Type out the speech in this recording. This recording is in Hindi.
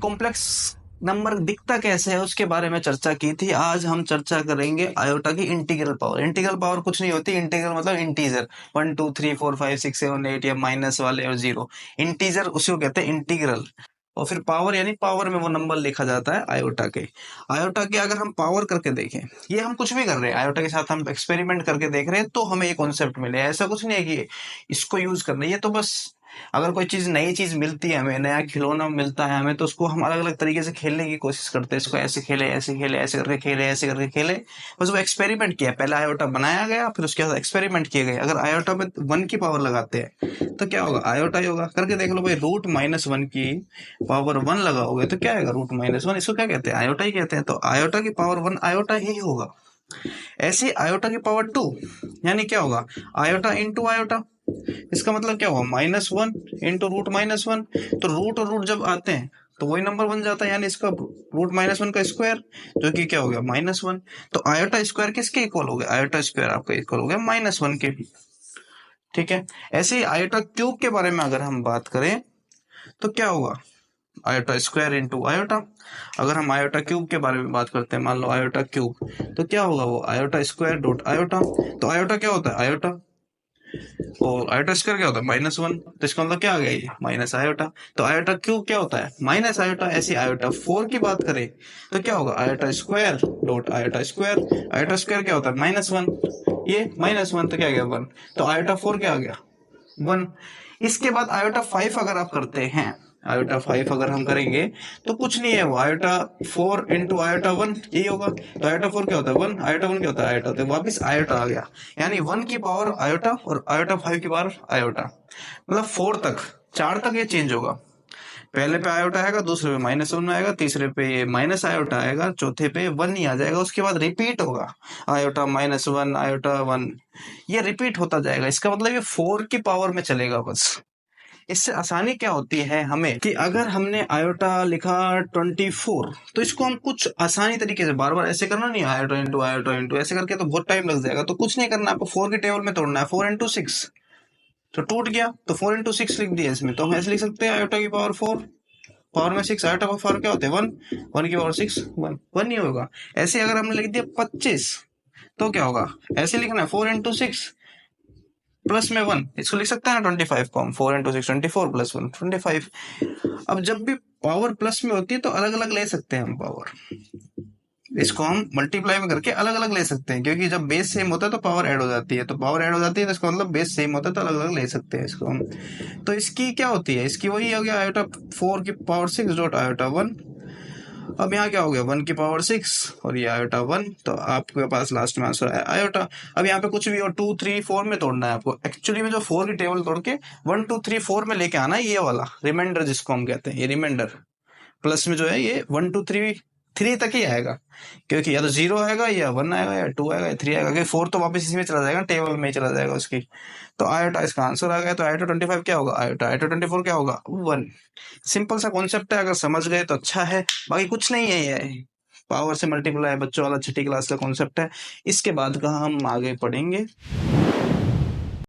कॉम्प्लेक्स नंबर दिखता कैसे है उसके बारे में चर्चा की थी। आज हम चर्चा करेंगे आयोटा की इंटीग्रल पावर। इंटीग्रल पावर कुछ नहीं होती, इंटीग्रल मतलब इंटीजर 1 2 3 4 5 6 7 8 या माइनस वाले और जीरो, इंटीजर उसी को कहते हैं इंटीग्रल। और फिर पावर यानी पावर में वो नंबर लिखा जाता है आयोटा के। आयोटा के अगर हम पावर करके देखें, ये हम कुछ भी कर रहे हैं आयोटा के साथ, हम एक्सपेरिमेंट करके देख रहे हैं तो हमें ये कॉन्सेप्ट मिले। ऐसा कुछ नहीं है कि इसको यूज करना है, ये तो बस अगर कोई चीज नई चीज मिलती है हमें, नया खिलौना मिलता है हमें, तो उसको हम अलग अलग तरीके से खेलने की कोशिश करते हैं। इसको ऐसे खेले, ऐसे खेले, ऐसे करके खेले, ऐसे करके खेले, बस वो एक्सपेरिमेंट किया। पहले आयोटा बनाया गया, फिर उसके बाद एक्सपेरिमेंट किए गए। अगर आयोटा में 1 की पावर लगाते हैं तो क्या होगा, आयोटा ही होगा। करके देख लो भाई, रूट माइनस 1 की पावर 1 लगाओगे तो क्या आएगा, रूट माइनस 1। इसको क्या कहते हैं, आयोटा ही कहते हैं। तो आयोटा की पावर 1 आयोटा ही होगा। ऐसे ही आयोटा की पावर 2 यानी क्या होगा, आयोटा इंटू आयोटा। इसका मतलब क्या हुआ, -1 इंटू रूट -1। तो रूट और रूट जब आते हैं तो वही नंबर बन जाता है, यानी इसका रूट -1 का स्क्वायर, जो कि क्या हो गया, -1। तो आयोटा स्क्वायर किसके इक्वल हो गया, आयोटा स्क्वायर आपका इक्वल हो गया -1 के। ठीक है। ऐसे ही आयोटा क्यूब के बारे में अगर हम बात करें तो क्या होगा, आयोटा स्क्वायर इंटू आयोटा। अगर हम आयोटा क्यूब के बारे में बात करते हैं, मान लो आयोटा क्यूब, तो क्या होगा वो, आयोटा स्क्वायर डॉट आयोटा। तो आयोटा क्या होता है, आयोटा, और आयोटा स्क्वायर क्या होता है, -1। तो इसका मतलब क्या आ गया, ये माइनस आयोटा। तो आयोटा क्यूब क्या होता है, माइनस आयोटा। ऐसी आयोटा 4 की बात करें तो क्या होगा, iota square dot iota square. Iota square क्या होता है, -1, ये -1, तो क्या आ गया 1। तो आयोटा 4 क्या आ गया, 1। इसके बाद आयोटा 5 अगर आप करते हैं, आयोटा 5 अगर हम करेंगे तो कुछ नहीं है, वो आयोटा 4 इंटू आयोटा 1 यही होगा। तो आयोटा 4 क्या होता है, 1। आयोटा 1 क्या होता है, आयोटा। तो वापिस आयोटा आ गया, यानी 1 की पावर आयोटा और आयोटा 5 की पावर आयोटा। मतलब 4 तक, 4 तक ये चेंज होगा। पहले पे आयोटा आएगा, दूसरे पे -1 आएगा, तीसरे पे ये माइनस आयोटा आएगा, चौथे पे 1 ही आ जाएगा। उसके बाद रिपीट होगा, आयोटा -1 आयोटा 1, ये रिपीट होता जाएगा। इसका मतलब ये 4 की पावर में चलेगा बस। इससे आसानी क्या होती है हमें, कि अगर हमने आयोटा लिखा 24, तो इसको हम कुछ आसानी तरीके से, बार बार ऐसे करना नहीं, आयोटा इंटू ऐसे करके तो बहुत टाइम लग जाएगा। तो कुछ नहीं करना, आपको 4 की टेबल में तोड़ना है, 4 इंटू 6 तो टूट गया, तो 4 इंटू 6 लिख दिया इसमें। तो हम ऐसे लिख सकते हैं, आयोटा की पावर 4, पावर में 6, आयोटा की पावर क्या होते हैं 1, 1 की पावर 6, 1, 1 नहीं होगा। ऐसे अगर हमने लिख दिया 25 तो क्या होगा, ऐसे लिखना है 4 इंटू 6 प्लस में 1, इसको लिख सकते हैं ना 25 को हम, 4 इंटू 6 24 प्लस 1 25। अब जब भी पावर प्लस में होती है तो अलग अलग ले सकते हैं हम पावर, इसको हम मल्टीप्लाई में करके अलग अलग ले सकते हैं, क्योंकि जब बेस सेम होता है तो पावर ऐड हो जाती है। तो पावर ऐड हो जाती है तो इसका मतलब बेस सेम होता है, तो अलग अलग ले सकते हैं इसको हम। तो इसकी क्या होती है, इसकी वही हो गया, आयोटा 4 की पावर 6 डॉट आयोटा 1। अब यहाँ क्या हो गया, 1 की पावर 6 और ये आयोटा 1। तो आपके पास लास्ट में आंसर है आयोटा। अब यहाँ पे कुछ भी और 2 3 4 में तोड़ना है आपको। एक्चुअली में जो 4 की टेबल तोड़ के 1 2 3 4 में लेके आना है, ये वाला रिमाइंडर जिसको हम कहते हैं, ये रिमाइंडर प्लस में जो है ये 1 2 3 तक ही आएगा, क्योंकि या तो 0 आएगा या 1 आएगा या 2 आएगा या 3 आएगा, क्योंकि 4 तो वापस इसी में चला जाएगा, टेबल में ही चला जाएगा उसकी। तो आयोटा इसका आंसर आ गया। तो आयोटा 25 क्या होगा, आयोटा 24 क्या होगा, 1। सिंपल सा कॉन्सेप्ट है, अगर समझ गए तो अच्छा है, बाकी कुछ नहीं है। ये पावर से मल्टीप्लाई बच्चों वाला 6ठी क्लास का कॉन्सेप्ट है। इसके बाद का हम आगे पढ़ेंगे।